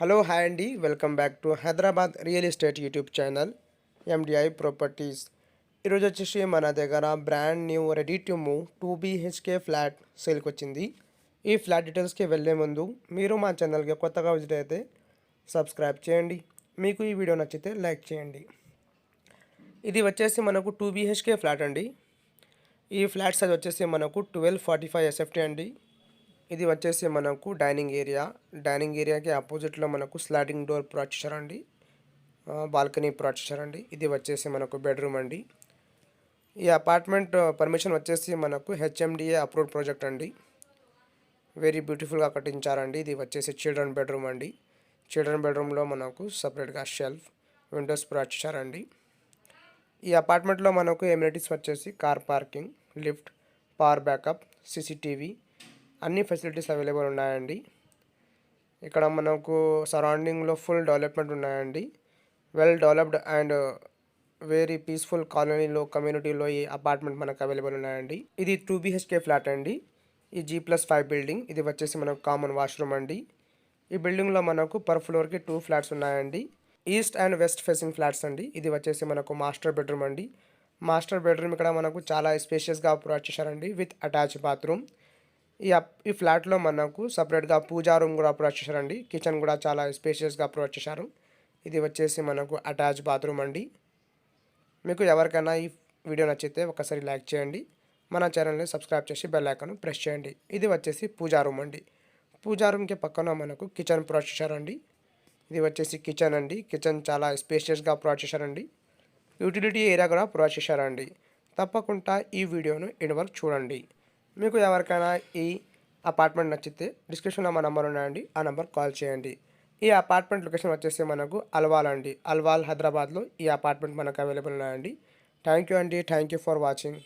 Hello hi అండి, welcome back to Hyderabad real estate YouTube channel MDI properties. ఈరోజు వచ్చేసి మన దగ్గర brand new ready to move 2 BHK flat సేల్కి వచ్చింది. ఈ ఫ్లాట్ డీటెయిల్స్కి వెళ్ళే ముందు మీరు మా ఛానల్కి కొత్తగా విజిట్ అయితే సబ్స్క్రైబ్ చేయండి. మీకు ఈ వీడియో నచ్చితే లైక్ చేయండి. ఇది వచ్చేసి మనకు 2 BHK ఫ్లాట్ అండి. ఈ ఫ్లాట్ సైజ్ వచ్చేసి మనకు 1245 SFT అండి. ఇది వచ్చేసి మనకు డైనింగ్ ఏరియాకి ఆపోజిట్లో మనకు స్లైడింగ్ డోర్ ప్రొవైడ్ చేశారండి. బాల్కనీ ప్రొవైడ్ చేశారండి. ఇది వచ్చేసి మనకు బెడ్రూమ్ అండి. ఈ అపార్ట్మెంట్ పర్మిషన్ వచ్చేసి మనకు HMDA అప్రూవ్డ్ ప్రాజెక్ట్ అండి. వెరీ బ్యూటిఫుల్గా కట్టించారండి. ఇది వచ్చేసి చిల్డ్రన్ బెడ్రూమ్ అండి. చిల్డ్రన్ బెడ్రూమ్లో మనకు సపరేట్గా షెల్ఫ్, విండోస్ ప్రొవైడ్ చేశారండి. ఈ అపార్ట్మెంట్లో మనకు ఎమ్యూనిటీస్ వచ్చేసి car parking, lift, power backup, CCTV అన్ని ఫెసిలిటీస్ అవైలబుల్ ఉన్నాయండి. ఇక్కడ మనకు సరౌండింగ్లో ఫుల్ డెవలప్మెంట్ ఉన్నాయండి. Well developed and very peaceful కాలనీలో కమ్యూనిటీలో ఈ అపార్ట్మెంట్ మనకు అవైలబుల్ ఉన్నాయండి. ఇది 2 BHK ఫ్లాట్ అండి. ఈ G+5 బిల్డింగ్. ఇది వచ్చేసి మనకు కామన్ వాష్రూమ్ అండి. ఈ బిల్డింగ్లో మనకు పర్ ఫ్లోర్కి 2 ఫ్లాట్స్ ఉన్నాయండి. East and west facing flats అండి. ఇది వచ్చేసి మనకు మాస్టర్ బెడ్రూమ్ అండి. మాస్టర్ బెడ్రూమ్ ఇక్కడ మనకు చాలా స్పేషియస్గా ప్రొవైడ్ చేశారండి విత్ అటాచ్ బాత్రూమ్. ఈ ఫ్లాట్లో మనకు సపరేట్గా పూజా రూమ్ కూడా ప్రొవైడ్ చేశారండి. కిచెన్ కూడా చాలా స్పేషియస్గా ప్రొవైడ్ చేశారు. ఇది వచ్చేసి మనకు అటాచ్ బాత్రూమ్ అండి. మీకు ఎవరికైనా ఈ వీడియో నచ్చితే ఒకసారి లైక్ చేయండి. మన ఛానల్ని సబ్స్క్రైబ్ చేసి బెల్ ఐకాన్ ప్రెస్ చేయండి. ఇది వచ్చేసి పూజా రూమ్ అండి. పూజా రూమ్కి పక్కన మనకు కిచెన్ ప్రొవైడ్ చేశారండి. ఇది వచ్చేసి కిచెన్ అండి. కిచెన్ చాలా స్పేషియస్గా ప్రొవైడ్ చేశారండి. యూటిలిటీ ఏరియా కూడా ప్రొవైడ్ చేశారండి. తప్పకుండా ఈ వీడియోను ఎండ్ వరకు చూడండి. మీకు ఎవరికైనా ఈ అపార్ట్మెంట్ నచ్చితే డిస్క్రిప్షన్లో మా నెంబర్ ఉన్నాయండి. ఆ నెంబర్ కాల్ చేయండి. ఈ అపార్ట్మెంట్ లొకేషన్ వచ్చేసి మనకు అల్వాల్ అండి. అల్వాల్ హైదరాబాద్లో ఈ అపార్ట్మెంట్ మనకు అవైలబుల్ ఉన్నాయండి. థ్యాంక్ యూ అండి. Thank you for watching.